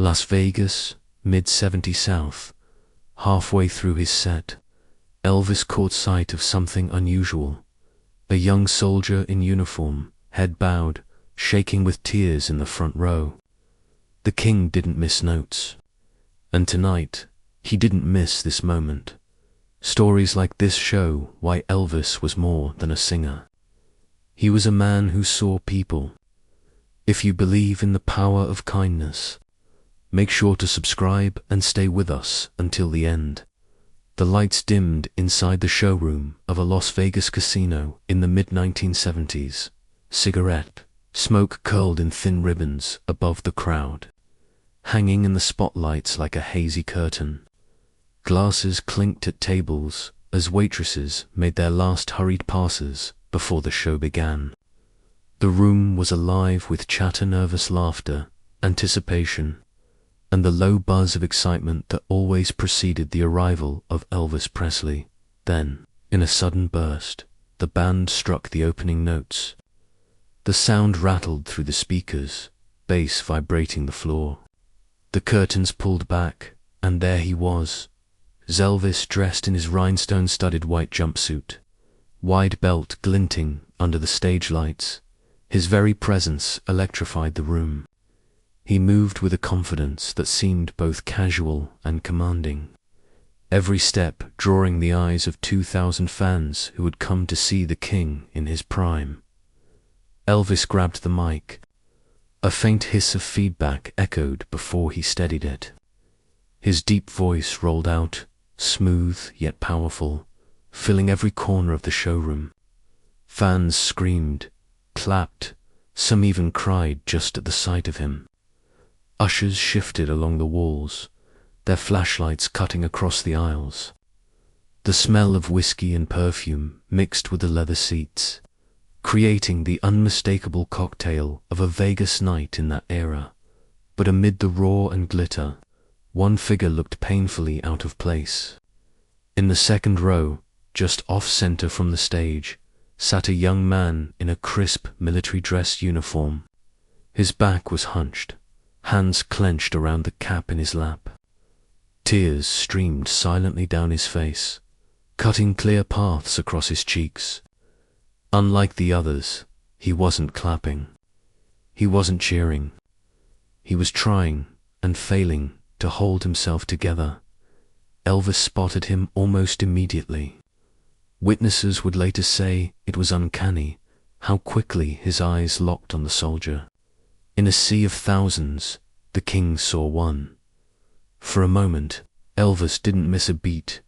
Las Vegas, mid-70 South. Halfway through his set, Elvis caught sight of something unusual. A young soldier in uniform, head bowed, shaking with tears in the front row. The king didn't miss notes. And tonight, he didn't miss this moment. Stories like this show why Elvis was more than a singer. He was a man who saw people. If you believe in the power of kindness, make sure to subscribe and stay with us until the end. The lights dimmed inside the showroom of a Las Vegas casino in the mid-1970s. Cigarette smoke curled in thin ribbons above the crowd, hanging in the spotlights like a hazy curtain. Glasses clinked at tables as waitresses made their last hurried passes before the show began. The room was alive with chatter, nervous laughter, anticipation, and the low buzz of excitement that always preceded the arrival of Elvis Presley. Then, in a sudden burst, the band struck the opening notes. The sound rattled through the speakers, bass vibrating the floor. The curtains pulled back, and there he was, Elvis dressed in his rhinestone-studded white jumpsuit, wide belt glinting under the stage lights. His very presence electrified the room. He moved with a confidence that seemed both casual and commanding, every step drawing the eyes of 2,000 fans who had come to see the king in his prime. Elvis grabbed the mic. A faint hiss of feedback echoed before he steadied it. His deep voice rolled out, smooth yet powerful, filling every corner of the showroom. Fans screamed, clapped, some even cried just at the sight of him. Ushers shifted along the walls, their flashlights cutting across the aisles. The smell of whiskey and perfume mixed with the leather seats, creating the unmistakable cocktail of a Vegas night in that era. But amid the roar and glitter, one figure looked painfully out of place. In the second row, just off-center from the stage, sat a young man in a crisp military dress uniform. His back was hunched, hands clenched around the cap in his lap. Tears streamed silently down his face, cutting clear paths across his cheeks. Unlike the others, he wasn't clapping. He wasn't cheering. He was trying and failing to hold himself together. Elvis spotted him almost immediately. Witnesses would later say it was uncanny how quickly his eyes locked on the soldier. In a sea of thousands, the king saw one. For a moment, Elvis didn't miss a beat.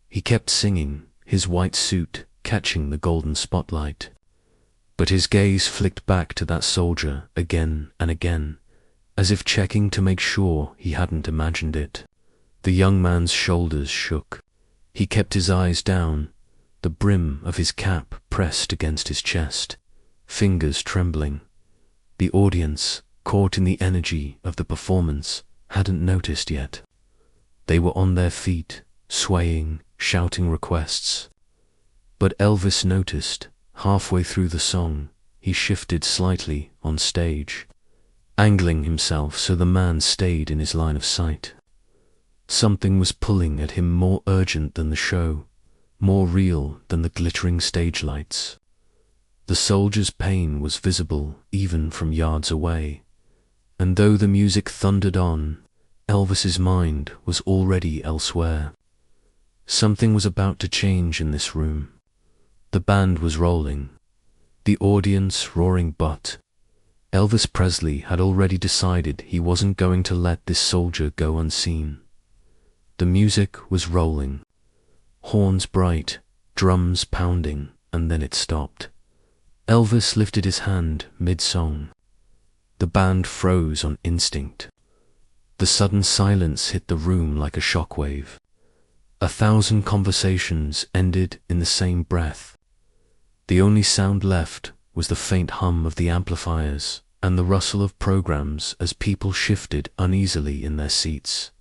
He kept singing, his white suit catching the golden spotlight. But his gaze flicked back to that soldier again and again, as if checking to make sure he hadn't imagined it. The young man's shoulders shook. He kept his eyes down, the brim of his cap pressed against his chest, fingers trembling. The audience, caught in the energy of the performance, hadn't noticed yet. They were on their feet, swaying, shouting requests. But Elvis noticed. Halfway through the song, he shifted slightly on stage, angling himself so the man stayed in his line of sight. Something was pulling at him more urgent than the show, more real than the glittering stage lights. The soldier's pain was visible even from yards away, and though the music thundered on, Elvis's mind was already elsewhere. Something was about to change in this room. The band was rolling, the audience roaring, but Elvis Presley had already decided he wasn't going to let this soldier go unseen. The music was rolling, horns bright, drums pounding, and then it stopped. Elvis lifted his hand mid-song. The band froze on instinct. The sudden silence hit the room like a shockwave. 1,000 conversations ended in the same breath. The only sound left was the faint hum of the amplifiers and the rustle of programs as people shifted uneasily in their seats.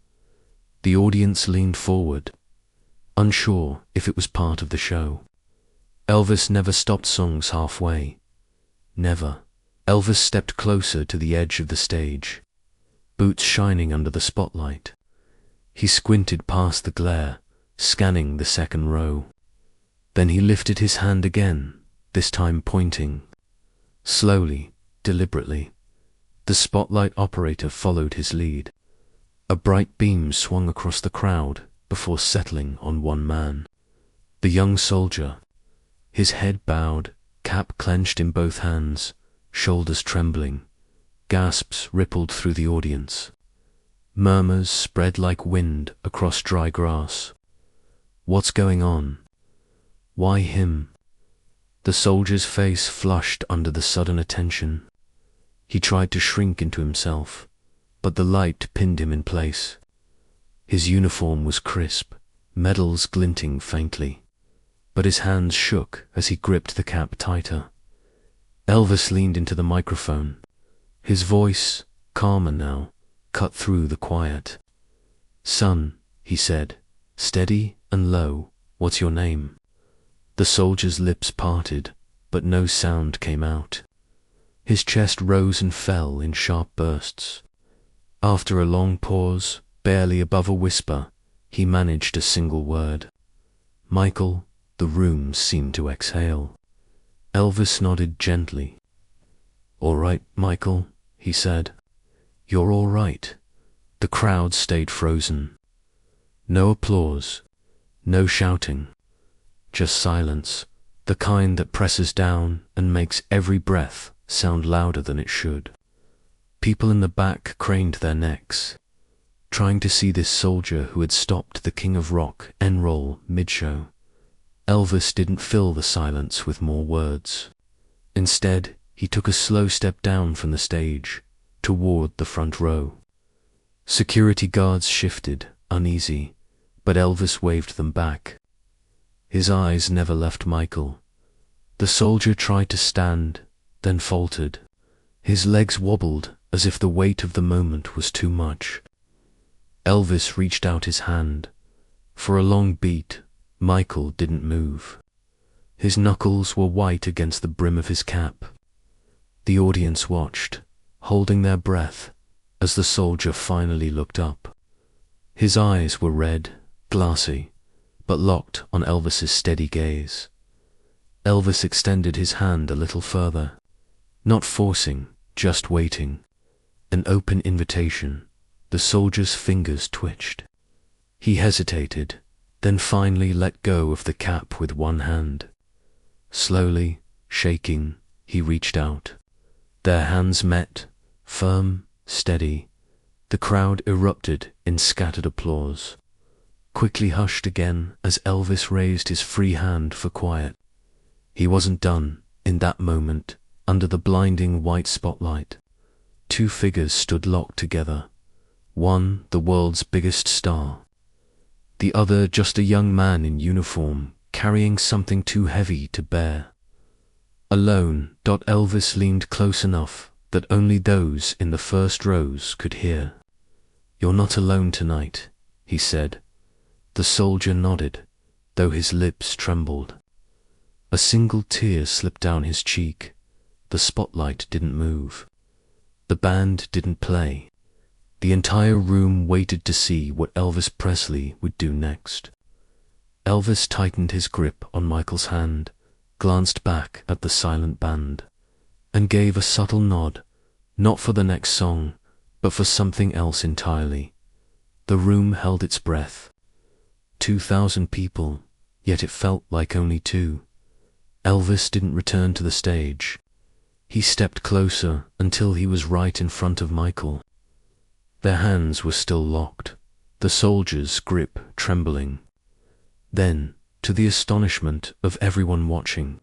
The audience leaned forward, unsure if it was part of the show. Elvis never stopped songs halfway. Never. Elvis stepped closer to the edge of the stage. boots shining under the spotlight. He squinted past the glare, scanning the second row. Then he lifted his hand again, this time pointing. Slowly, deliberately, the spotlight operator followed his lead. A bright beam swung across the crowd before settling on one man. The young soldier, his head bowed, cap clenched in both hands, shoulders trembling. Gasps rippled through the audience. Murmurs spread like wind across dry grass. What's going on? Why him? The soldier's face flushed under the sudden attention. He tried to shrink into himself, but the light pinned him in place. His uniform was crisp, medals glinting faintly, but his hands shook as he gripped the cap tighter. Elvis leaned into the microphone. His voice, calmer now, cut through the quiet. "Son," he said, steady and low, "what's your name?" The soldier's lips parted, but no sound came out. His chest rose and fell in sharp bursts. After a long pause, barely above a whisper, he managed a single word. "Michael." The room seemed to exhale. Elvis nodded gently. "All right, Michael," he said. "You're all right." The crowd stayed frozen. No applause, no shouting, just silence, the kind that presses down and makes every breath sound louder than it should. People in the back craned their necks, trying to see this soldier who had stopped the King of Rock enroll mid-show. Elvis didn't fill the silence with more words. Instead, he took a slow step down from the stage, toward the front row. Security guards shifted, uneasy, but Elvis waved them back. His eyes never left Michael. The soldier tried to stand, then faltered. His legs wobbled as if the weight of the moment was too much. Elvis reached out his hand. For a long beat, Michael didn't move. His knuckles were white against the brim of his cap. The audience watched, holding their breath, as the soldier finally looked up. His eyes were red, glassy, but locked on Elvis's steady gaze. Elvis extended his hand a little further, not forcing, just waiting. An open invitation. The soldier's fingers twitched. He hesitated, then finally let go of the cap with one hand. Slowly, shaking, he reached out. Their hands met, firm, steady. The crowd erupted in scattered applause, quickly hushed again as Elvis raised his free hand for quiet. He wasn't done. In that moment, under the blinding white spotlight, two figures stood locked together. One, the world's biggest star. The other, just a young man in uniform, carrying something too heavy to bear. Alone, Elvis leaned close enough that only those in the first rows could hear. "You're not alone tonight," he said. The soldier nodded, though his lips trembled. A single tear slipped down his cheek. The spotlight didn't move. The band didn't play. The entire room waited to see what Elvis Presley would do next. Elvis tightened his grip on Michael's hand, glanced back at the silent band, and gave a subtle nod, not for the next song, but for something else entirely. The room held its breath. 2,000 people, yet it felt like only two. Elvis didn't return to the stage. He stepped closer until he was right in front of Michael. Their hands were still locked, the soldier's grip trembling. Then, to the astonishment of everyone watching,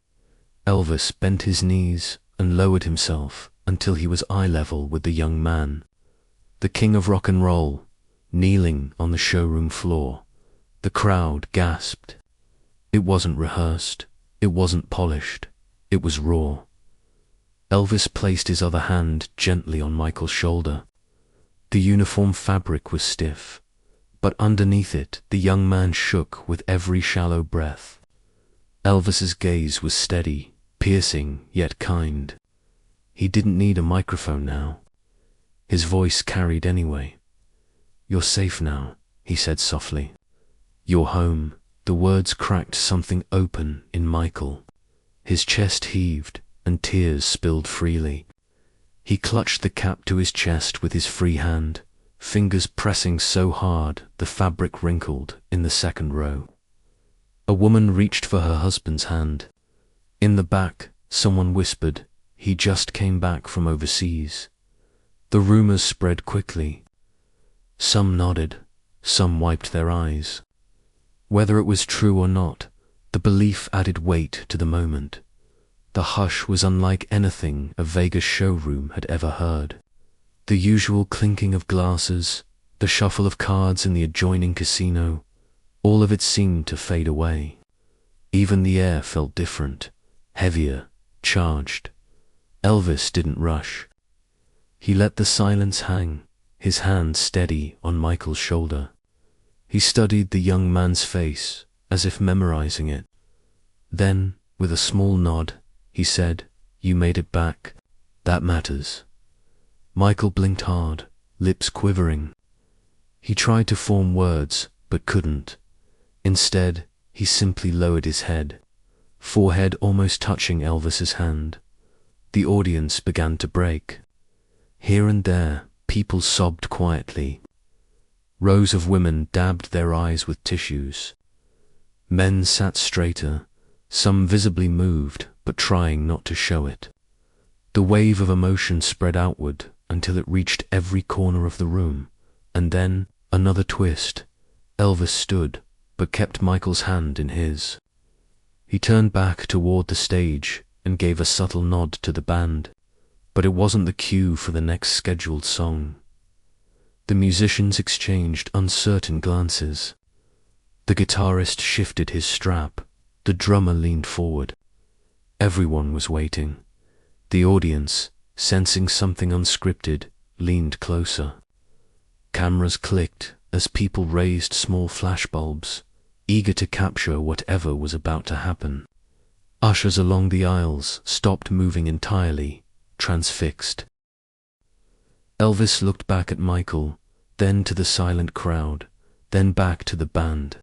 Elvis bent his knees and lowered himself until he was eye level with the young man. The King of Rock and Roll, kneeling on the showroom floor. The crowd gasped. It wasn't rehearsed, it wasn't polished, it was raw. Elvis placed his other hand gently on Michael's shoulder. The uniform fabric was stiff, but underneath it the young man shook with every shallow breath. Elvis's gaze was steady, piercing yet kind. He didn't need a microphone now. His voice carried anyway. "You're safe now," he said softly. "You're home." The words cracked something open in Michael. His chest heaved, and tears spilled freely. He clutched the cap to his chest with his free hand, fingers pressing so hard the fabric wrinkled in the second row. A woman reached for her husband's hand. In the back, someone whispered, "He just came back from overseas." The rumors spread quickly. Some nodded, some wiped their eyes. Whether it was true or not, the belief added weight to the moment. The hush was unlike anything a Vegas showroom had ever heard. The usual clinking of glasses, the shuffle of cards in the adjoining casino, all of it seemed to fade away. Even the air felt different, heavier, charged. Elvis didn't rush. He let the silence hang, his hand steady on Michael's shoulder. He studied the young man's face, as if memorizing it. Then, with a small nod, he said, "You made it back. That matters." Michael blinked hard, lips quivering. He tried to form words, but couldn't. Instead, he simply lowered his head, forehead almost touching Elvis's hand. The audience began to break. Here and there, people sobbed quietly. Rows of women dabbed their eyes with tissues. Men sat straighter, some visibly moved, but trying not to show it. The wave of emotion spread outward until it reached every corner of the room, and then another twist. Elvis stood, but kept Michael's hand in his. He turned back toward the stage and gave a subtle nod to the band, but it wasn't the cue for the next scheduled song. The musicians exchanged uncertain glances. The guitarist shifted his strap, the drummer leaned forward. Everyone was waiting. The audience, sensing something unscripted, leaned closer. Cameras clicked as people raised small flashbulbs, eager to capture whatever was about to happen. Ushers along the aisles stopped moving entirely, transfixed. Elvis looked back at Michael, then to the silent crowd, then back to the band.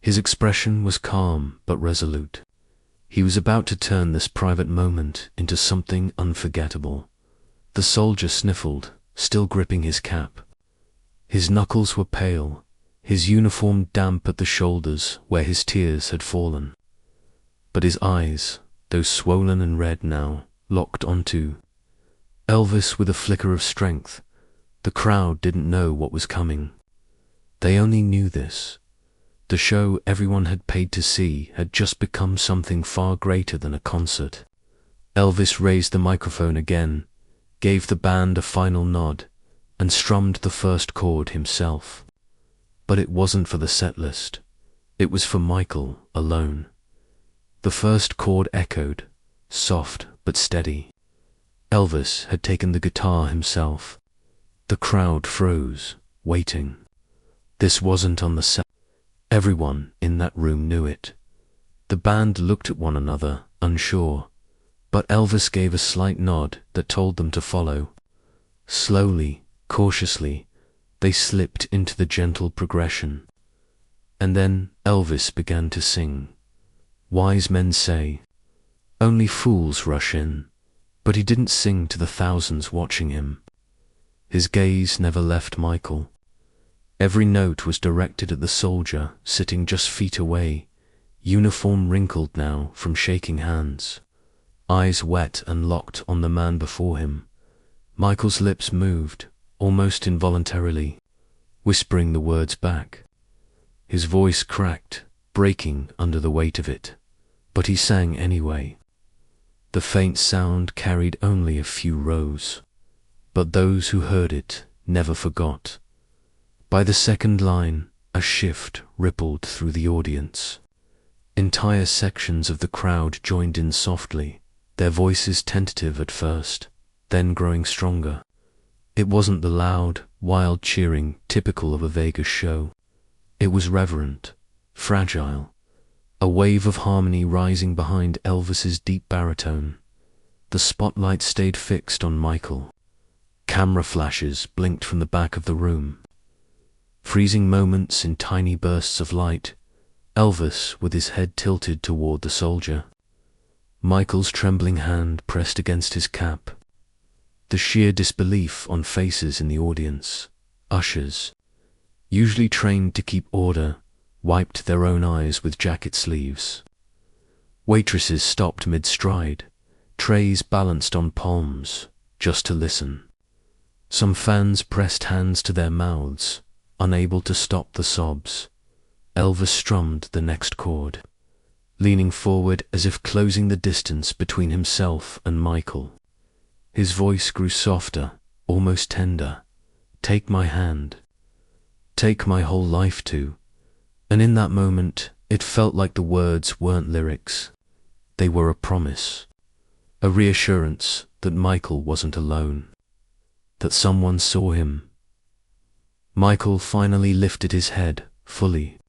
His expression was calm but resolute. He was about to turn this private moment into something unforgettable. The soldier sniffled, still gripping his cap. His knuckles were pale, his uniform damp at the shoulders where his tears had fallen. But his eyes, though swollen and red now, locked onto Elvis with a flicker of strength. The crowd didn't know what was coming. They only knew this. The show everyone had paid to see had just become something far greater than a concert. Elvis raised the microphone again, gave the band a final nod, and strummed the first chord himself. But it wasn't for the set list. It was for Michael alone. The first chord echoed, soft but steady. Elvis had taken the guitar himself. The crowd froze, waiting. This wasn't on the set. Everyone in that room knew it. The band looked at one another, unsure, but Elvis gave a slight nod that told them to follow. Slowly, cautiously, they slipped into the gentle progression. And then Elvis began to sing. Wise men say, only fools rush in, but he didn't sing to the thousands watching him. His gaze never left Michael. Every note was directed at the soldier sitting just feet away, uniform wrinkled now from shaking hands, eyes wet and locked on the man before him. Michael's lips moved, almost involuntarily, whispering the words back. His voice cracked, breaking under the weight of it, but he sang anyway. The faint sound carried only a few rows, but those who heard it never forgot. By the second line, a shift rippled through the audience. Entire sections of the crowd joined in softly, their voices tentative at first, then growing stronger. It wasn't the loud, wild cheering typical of a Vegas show. It was reverent, fragile, a wave of harmony rising behind Elvis's deep baritone. The spotlight stayed fixed on Michael. Camera flashes blinked from the back of the room, freezing moments in tiny bursts of light. Elvis with his head tilted toward the soldier. Michael's trembling hand pressed against his cap. The sheer disbelief on faces in the audience. Ushers, usually trained to keep order, wiped their own eyes with jacket sleeves. Waitresses stopped mid-stride, trays balanced on palms, just to listen. Some fans pressed hands to their mouths, unable to stop the sobs. Elvis strummed the next chord, leaning forward as if closing the distance between himself and Michael. His voice grew softer, almost tender. Take my hand. Take my whole life too. And in that moment, it felt like the words weren't lyrics. They were a promise, a reassurance that Michael wasn't alone, that someone saw him. Michael finally lifted his head fully.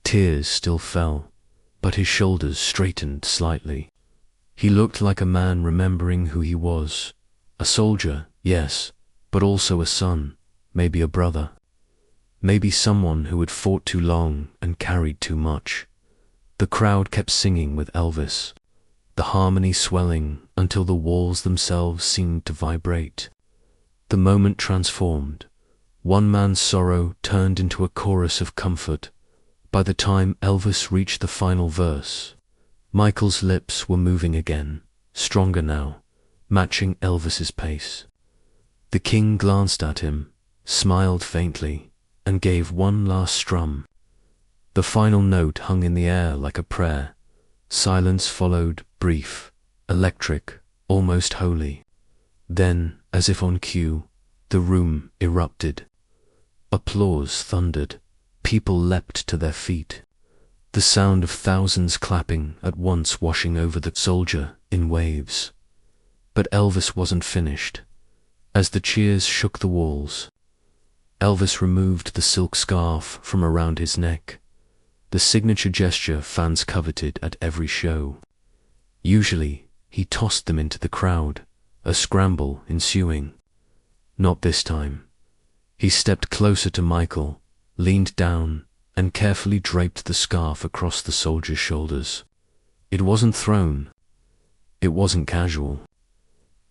Tears still fell, but his shoulders straightened slightly. He looked like a man remembering who he was. A soldier, yes, but also a son, maybe a brother. Maybe someone who had fought too long and carried too much. The crowd kept singing with Elvis, the harmony swelling until the walls themselves seemed to vibrate. The moment transformed. One man's sorrow turned into a chorus of comfort. By the time Elvis reached the final verse, Michael's lips were moving again, stronger now, matching Elvis's pace. The king glanced at him, smiled faintly, and gave one last strum. The final note hung in the air like a prayer. Silence followed, brief, electric, almost holy. Then, as if on cue, the room erupted. Applause thundered. People leapt to their feet. The sound of thousands clapping at once washing over the soldier in waves. But Elvis wasn't finished. As the cheers shook the walls, Elvis removed the silk scarf from around his neck, the signature gesture fans coveted at every show. Usually, he tossed them into the crowd, a scramble ensuing. Not this time. He stepped closer to Michael, leaned down, and carefully draped the scarf across the soldier's shoulders. It wasn't thrown. It wasn't casual.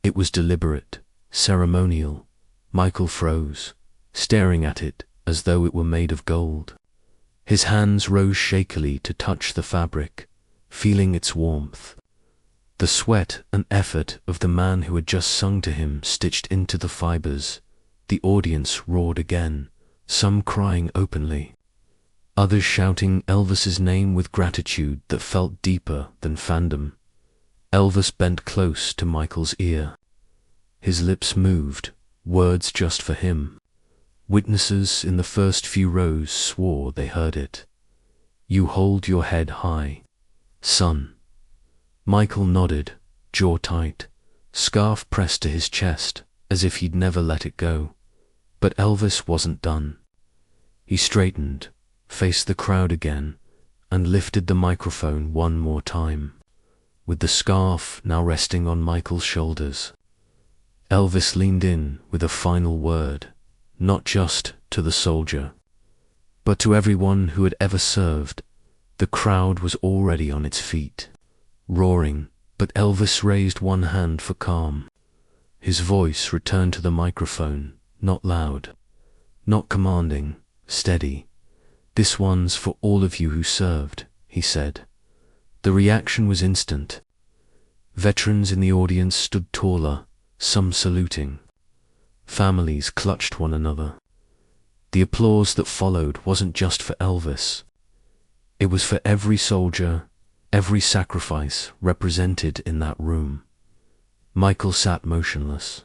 It was deliberate, ceremonial. Michael froze, staring at it as though it were made of gold. His hands rose shakily to touch the fabric, feeling its warmth. The sweat and effort of the man who had just sung to him stitched into the fibers. The audience roared again, some crying openly, others shouting Elvis's name with gratitude that felt deeper than fandom. Elvis bent close to Michael's ear. His lips moved, words just for him. Witnesses in the first few rows swore they heard it. You hold your head high, son. Michael nodded, jaw tight, scarf pressed to his chest, as if he'd never let it go. But Elvis wasn't done. He straightened, faced the crowd again, and lifted the microphone one more time, with the scarf now resting on Michael's shoulders. Elvis leaned in with a final word, not just to the soldier, but to everyone who had ever served. The crowd was already on its feet, roaring, but Elvis raised one hand for calm. His voice returned to the microphone, not loud, not commanding, steady. This one's for all of you who served, he said. The reaction was instant. Veterans in the audience stood taller, some saluting. Families clutched one another. The applause that followed wasn't just for Elvis. It was for every soldier, every sacrifice represented in that room. Michael sat motionless,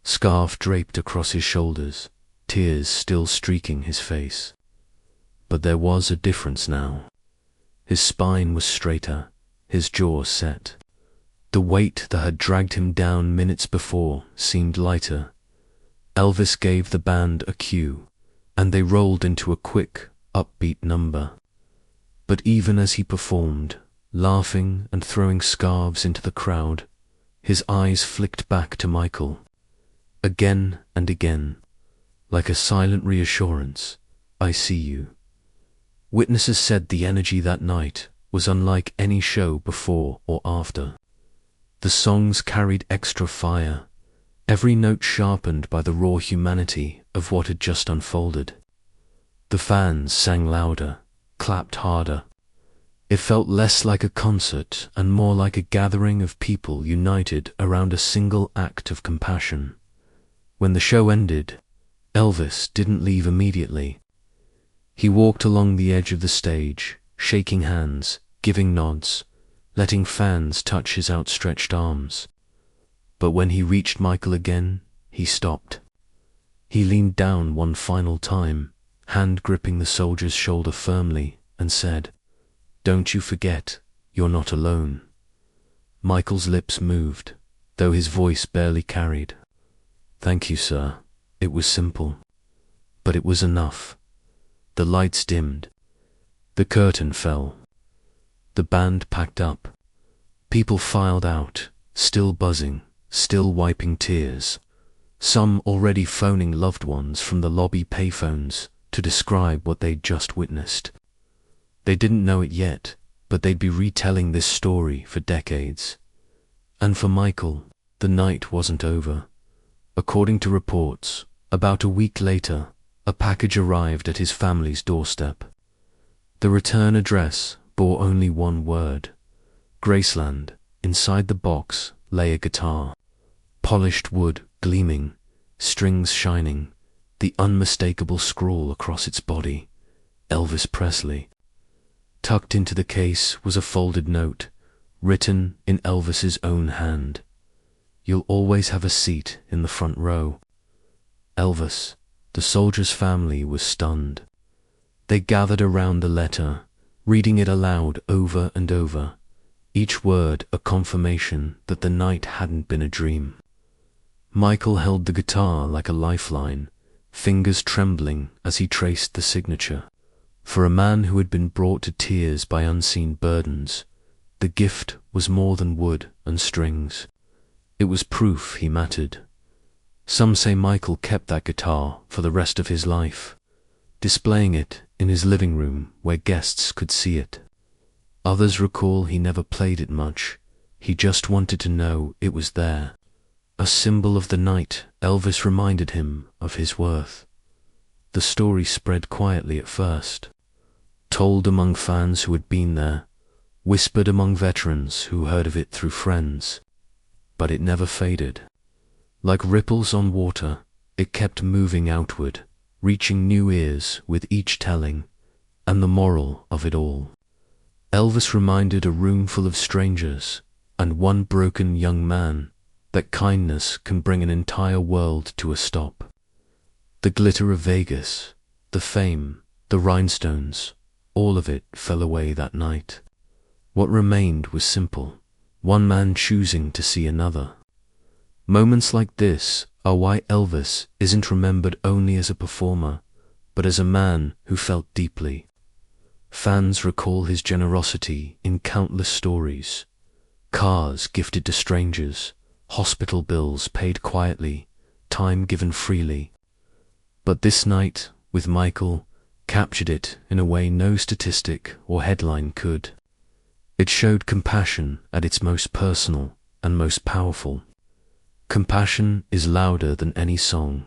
scarf draped across his shoulders, tears still streaking his face. But there was a difference now. His spine was straighter, his jaw set. The weight that had dragged him down minutes before seemed lighter. Elvis gave the band a cue, and they rolled into a quick, upbeat number. But even as he performed, laughing and throwing scarves into the crowd, his eyes flicked back to Michael. again and again, like a silent reassurance, "I see you." Witnesses said the energy that night was unlike any show before or after. The songs carried extra fire, every note sharpened by the raw humanity of what had just unfolded. The fans sang louder, clapped harder. It felt less like a concert and more like a gathering of people united around a single act of compassion. When the show ended, Elvis didn't leave immediately. He walked along the edge of the stage, shaking hands, giving nods, letting fans touch his outstretched arms. But when he reached Michael again, he stopped. He leaned down one final time, hand gripping the soldier's shoulder firmly, and said, "Don't you forget, you're not alone." Michael's lips moved, though his voice barely carried. "Thank you, sir." It was simple, but it was enough. The lights dimmed. The curtain fell. The band packed up. People filed out, still buzzing, still wiping tears, some already phoning loved ones from the lobby payphones to describe what they'd just witnessed. They didn't know it yet, but they'd be retelling this story for decades. And for Michael, the night wasn't over. According to reports, about a week later, a package arrived at his family's doorstep. The return address bore only one word: Graceland. Inside the box lay a guitar, polished wood gleaming, strings shining, the unmistakable scrawl across its body, Elvis Presley. Tucked into the case was a folded note, written in Elvis's own hand: "You'll always have a seat in the front row." Elvis, the soldier's family, was stunned. They gathered around the letter, reading it aloud over and over, each word a confirmation that the night hadn't been a dream. Michael held the guitar like a lifeline, fingers trembling as he traced the signature. For a man who had been brought to tears by unseen burdens, the gift was more than wood and strings. It was proof he mattered. Some say Michael kept that guitar for the rest of his life, displaying it in his living room where guests could see it. Others recall he never played it much. He just wanted to know it was there. A symbol of the night Elvis reminded him of his worth. The story spread quietly at first, told among fans who had been there, whispered among veterans who heard of it through friends. But it never faded. Like ripples on water, it kept moving outward, reaching new ears with each telling. And the moral of it all: Elvis reminded a room full of strangers and one broken young man that kindness can bring an entire world to a stop. The glitter of Vegas, the fame, the rhinestones, all of it fell away that night. What remained was simple: one man choosing to see another. Moments like this are why Elvis isn't remembered only as a performer, but as a man who felt deeply. Fans recall his generosity in countless stories: cars gifted to strangers, hospital bills paid quietly, time given freely. But this night, with Michael, captured it in a way no statistic or headline could. It showed compassion at its most personal and most powerful. Compassion is louder than any song.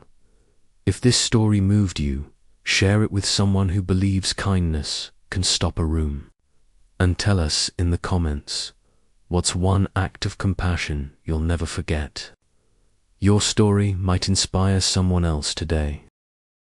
If this story moved you, share it with someone who believes kindness can stop a room. And tell us in the comments, what's one act of compassion you'll never forget? Your story might inspire someone else today.